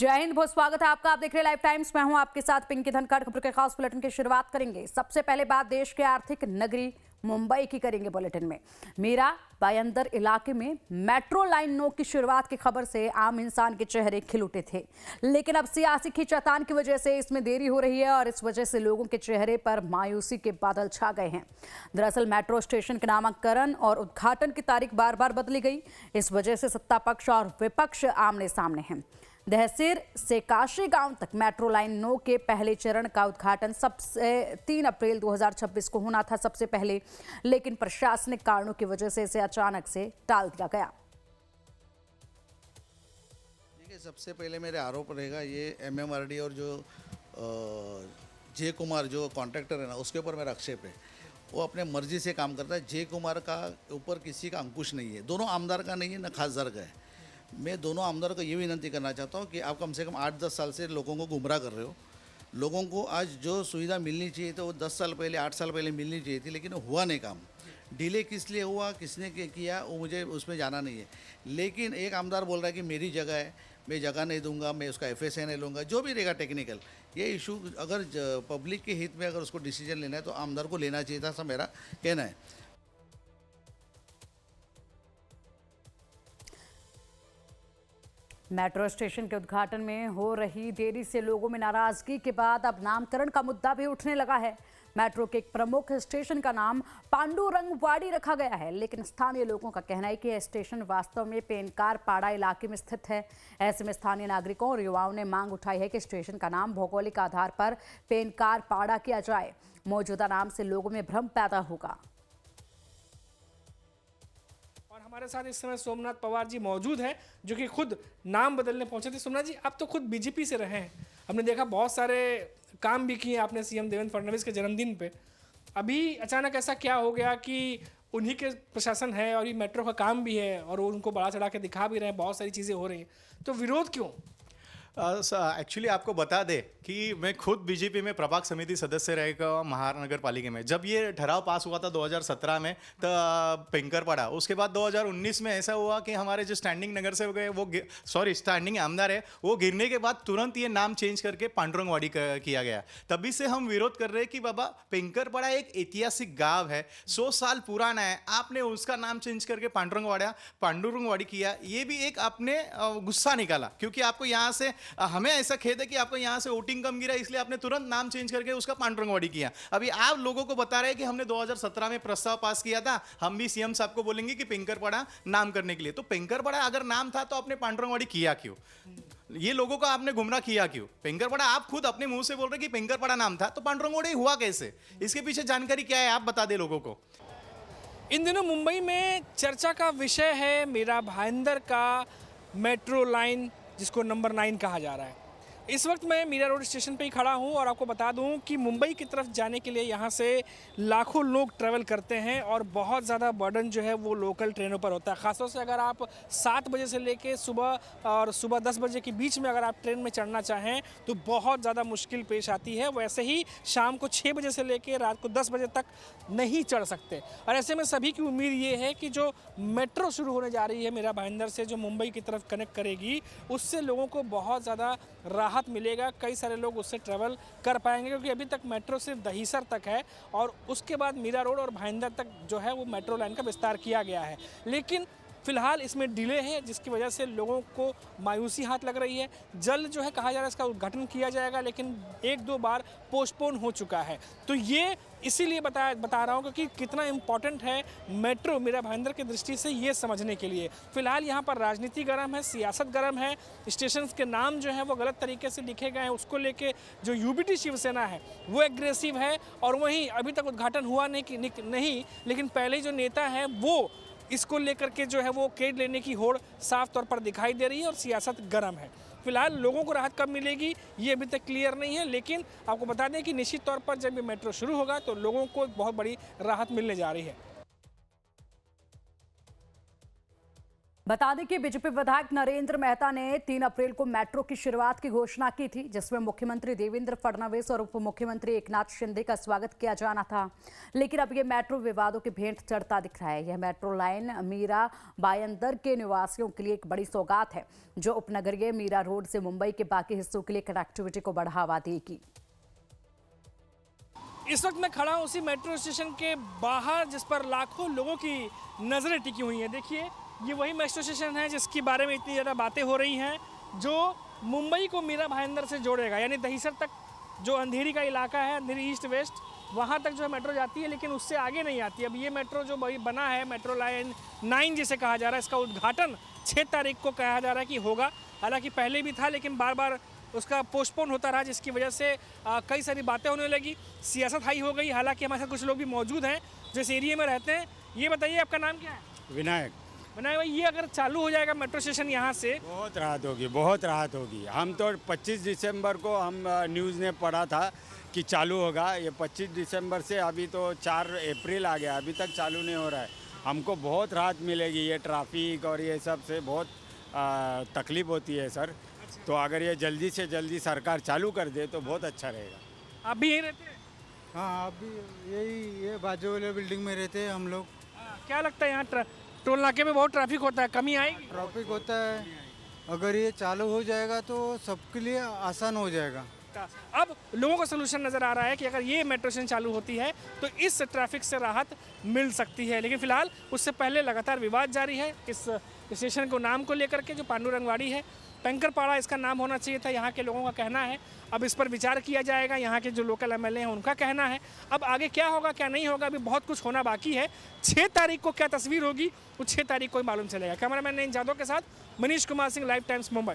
जय हिंद, बहुत स्वागत है आपका। आप देख रहे हैं लाइव टाइम्स। मैं हूं आपके साथ पिंकी धनखड़। खबर के खास बुलेटिन की शुरुआत करेंगे। सबसे पहले बात देश के आर्थिक नगरी मुंबई की करेंगे बुलेटिन में। मीरा भाईंदर इलाके में मेट्रो लाइन 9 की शुरुआत की खबर से आम इंसान के चेहरे खिल उठे थे, लेकिन अब सियासी खींचातान की वजह से इसमें देरी हो रही है और इस वजह से लोगों के चेहरे पर मायूसी के बादल छा गए हैं। दरअसल मेट्रो स्टेशन के नामकरण और उद्घाटन की तारीख बार बार बदली गई। इस वजह से सत्ता पक्ष और विपक्ष आमने सामने हैं। दहसीर से काशी गांव तक मेट्रो लाइन 9 के पहले चरण का उद्घाटन सबसे 3 अप्रैल 2026 को होना था सबसे पहले, लेकिन प्रशासनिक कारणों की वजह से इसे अचानक से टाल दिया गया। देखिए, सबसे पहले मेरे आरोप रहेगा ये एमएमआरडी और जो जे कुमार जो कॉन्ट्रैक्टर है ना, उसके ऊपर मेरा आक्षेप है। वो अपने मर्जी से काम करता है। जे कुमार का ऊपर किसी का अंकुश नहीं है, दोनों आमदार का नहीं है, न खासदार का है। मैं दोनों आमदार को ये विनती करना चाहता हूँ कि आप कम से कम 8-10 साल से लोगों को गुमराह कर रहे हो। लोगों को आज जो सुविधा मिलनी चाहिए तो वो 10 साल पहले 8 साल पहले मिलनी चाहिए थी, लेकिन हुआ नहीं काम। डिले किस लिए हुआ, किसने किया, वो मुझे उसमें जाना नहीं है। लेकिन एक आमदार बोल रहा है कि मेरी जगह है, मैं जगह नहीं दूंगा, मैं उसका FSA नहीं लूँगा, जो भी रहेगा टेक्निकल। ये इशू अगर पब्लिक के हित में अगर उसको डिसीजन लेना है तो आमदार को लेना चाहिए था, ऐसा मेरा कहना है। मेट्रो स्टेशन के उद्घाटन में हो रही देरी से लोगों में नाराजगी के बाद अब नामकरण का मुद्दा भी उठने लगा है। मेट्रो के एक प्रमुख स्टेशन का नाम पांडुरंगवाड़ी रखा गया है, लेकिन स्थानीय लोगों का कहना है कि यह स्टेशन वास्तव में पेनकार पाड़ा इलाके में स्थित है। ऐसे में स्थानीय नागरिकों और युवाओं ने मांग उठाई है कि स्टेशन का नाम भौगोलिक आधार पर पेनकार पाड़ा किया जाए। मौजूदा नाम से लोगों में भ्रम पैदा होगा। हमारे साथ इस समय सोमनाथ पवार जी मौजूद हैं, जो कि खुद नाम बदलने पहुंचे थे। सोमनाथ जी, आप तो खुद बीजेपी से रहे हैं, हमने देखा बहुत सारे काम भी किए आपने सीएम देवेंद्र फडणवीस के जन्मदिन पे। अभी अचानक ऐसा क्या हो गया कि उन्हीं के प्रशासन है और ये मेट्रो का काम भी है और वो उनको बड़ा चढ़ा के दिखा भी रहे हैं, बहुत सारी चीज़ें हो रही हैं, तो विरोध क्यों? एक्चुअली आपको बता दे कि मैं खुद बीजेपी में प्रभाग समिति सदस्य रहेगा महानगर पालिका में। जब ये ठहराव पास हुआ था 2017 में तो पेंकर पड़ा। उसके बाद 2019 में ऐसा हुआ कि हमारे जो स्टैंडिंग नगर से गए वो स्टैंडिंग आमदार है, वो गिरने के बाद तुरंत ये नाम चेंज करके पांडुरंगवाड़ी किया गया। तभी से हम विरोध कर रहे हैं कि बाबा पेंकर पड़ा एक ऐतिहासिक गाँव है, 100 साल पुराना है, आपने उसका नाम चेंज करके पांडुरंगवाड़ी किया। ये भी एक आपने गुस्सा निकाला, क्योंकि आपको यहाँ से हमें ऐसा खेद है कि आपको यहां से वोटिंग कम गिरा, इसलिए आपने तुरंत नाम चेंज करके उसका पांडुरंगवाड़ी किया। अभी आप लोगों को बता रहे हैं कि हमने 2017 में प्रस्ताव पास किया था, हम भी सीएम साहब को बोलेंगे कि पेंकरपड़ा नाम करने के लिए। तो पेंकरपड़ा अगर नाम था तो आपने पांडुरंगवाड़ी किया क्यों? ये लोगों को आपने गुमराह किया क्यों? पेंकरपड़ा आप खुद अपने मुंह से बोल रहे कि पेंकरपड़ा नाम था, तो पांडुरंगवाड़ी हुआ कैसे? इसके पीछे जानकारी क्या है, आप बता दे लोगों को। इन दिनों मुंबई में चर्चा का विषय है मीरा भाईंदर का मेट्रो लाइन, जिसको नंबर 9 कहा जा रहा है। इस वक्त मैं मीरा रोड स्टेशन पे ही खड़ा हूं और आपको बता दूं कि मुंबई की तरफ जाने के लिए यहां से लाखों लोग ट्रैवल करते हैं और बहुत ज़्यादा बर्डन जो है वो लोकल ट्रेनों पर होता है। ख़ासतौर से अगर आप 7 बजे से लेके सुबह 10 बजे के बीच में अगर आप ट्रेन में चढ़ना चाहें तो बहुत ज़्यादा मुश्किल पेश आती है। वैसे ही शाम को 6 बजे से लेके रात को 10 बजे तक नहीं चढ़ सकते। और ऐसे में सभी की उम्मीद ये है कि जो मेट्रो शुरू होने जा रही है मीरा भाईंदर से, जो मुंबई की तरफ कनेक्ट करेगी, उससे लोगों को बहुत ज़्यादा राहत मिलेगा। कई सारे लोग उससे ट्रैवल कर पाएंगे, क्योंकि अभी तक मेट्रो सिर्फ दहीसर तक है और उसके बाद मीरा रोड और भाईंदर तक जो है वो मेट्रो लाइन का विस्तार किया गया है। लेकिन फिलहाल इसमें डिले है, जिसकी वजह से लोगों को मायूसी हाथ लग रही है। जल्द जो है कहा जा रहा है इसका उद्घाटन किया जाएगा, लेकिन 1-2 बार पोस्टपोन हो चुका है। तो ये इसीलिए बता रहा हूँ क्योंकि कितना इम्पॉर्टेंट है मेट्रो मीरा भाईंदर की दृष्टि से ये समझने के लिए। फिलहाल यहाँ पर राजनीति गर्म है, सियासत गर्म है, स्टेशन के नाम जो है वो गलत तरीके से लिखे गए हैं, उसको लेके जो UBT शिवसेना है वो एग्रेसिव है। और वहीं अभी तक उद्घाटन हुआ नहीं, लेकिन पहले जो नेता है वो इसको लेकर के जो है वो केड लेने की होड़ साफ तौर पर दिखाई दे रही है और सियासत गर्म है। फिलहाल लोगों को राहत कब मिलेगी ये अभी तक क्लियर नहीं है, लेकिन आपको बता दें कि निश्चित तौर पर जब ये मेट्रो शुरू होगा तो लोगों को एक बहुत बड़ी राहत मिलने जा रही है। बता दें कि बीजेपी विधायक नरेंद्र मेहता ने 3 अप्रैल को मेट्रो की शुरुआत की घोषणा की थी, जिसमें मुख्यमंत्री देवेंद्र फडणवीस और उप मुख्यमंत्री एकनाथ शिंदे का स्वागत किया जाना था। लेकिन अब ये मेट्रो विवादों की भेंट चढ़ता दिख रहा है। यह मेट्रो लाइन मीरा भायंदर के निवासियों के लिए एक बड़ी सौगात है, जो उपनगरीय मीरा रोड से मुंबई के बाकी हिस्सों के लिए कनेक्टिविटी को बढ़ावा देगी। इस वक्त मैं खड़ा हूँ उसी मेट्रो स्टेशन के बाहर, जिस पर लाखों लोगों की नजरें टिकी हुई हैं। देखिए, ये वही मेट्रो स्टेशन है जिसके बारे में इतनी ज़्यादा बातें हो रही हैं, जो मुंबई को मीरा भाईंदर से जोड़ेगा। यानी दहिसर तक जो अंधेरी का इलाका है, अंधेरी ईस्ट वेस्ट, वहाँ तक जो है मेट्रो जाती है, लेकिन उससे आगे नहीं आती। अब ये मेट्रो जो बना है, मेट्रो लाइन 9 जिसे कहा जा रहा है, इसका उद्घाटन 6 तारीख को कहा जा रहा है कि होगा। हालांकि पहले भी था, लेकिन बार बार उसका पोस्टपोन होता रहा, जिसकी वजह से कई सारी बातें होने लगी, सियासत हाई हो गई। हालांकि हमारे साथ कुछ लोग भी मौजूद हैं जो इस एरिया में रहते हैं। ये बताइए, आपका नाम क्या है? विनायक। विनायक भाई, ये अगर चालू हो जाएगा मेट्रो स्टेशन यहाँ से, बहुत राहत होगी, बहुत राहत होगी। हम तो 25 दिसंबर को हम न्यूज़ में पढ़ा था कि चालू होगा। ये 25 दिसंबर से अभी तो 4 अप्रैल आ गया, अभी तक चालू नहीं हो रहा है। हमको बहुत राहत मिलेगी। ये ट्रैफिक और ये सब से बहुत तकलीफ होती है सर। तो अगर ये जल्दी से जल्दी सरकार चालू कर दे तो बहुत अच्छा रहेगा। आप भी यहीं रहते हैं? हाँ, अभी ये बाजू वाले बिल्डिंग में रहते हैं हम लोग। क्या लगता है यहाँ टोल नाके में बहुत ट्रैफिक होता है, कमी आएगी? ट्रैफिक होता है, अगर ये चालू हो जाएगा तो सबके लिए आसान हो जाएगा। अब लोगों को सोल्यूशन नज़र आ रहा है कि अगर ये मेट्रो स्टेशन चालू होती है तो इस ट्रैफिक से राहत मिल सकती है। लेकिन फिलहाल उससे पहले लगातार विवाद जारी है इस स्टेशन को नाम को लेकर के, जो पांडुरंगवाड़ी है। पेंकरपाड़ा इसका नाम होना चाहिए था, यहाँ के लोगों का कहना है। अब इस पर विचार किया जाएगा, यहाँ के जो लोकल एमएलए हैं उनका कहना है। अब आगे क्या होगा क्या नहीं होगा, अभी बहुत कुछ होना बाकी है। 6 तारीख को क्या तस्वीर होगी वो 6 तारीख को ही मालूम चलेगा। कैमरामैन नयन जादव के साथ मनीष कुमार सिंह, लाइव टाइम्स, मुंबई।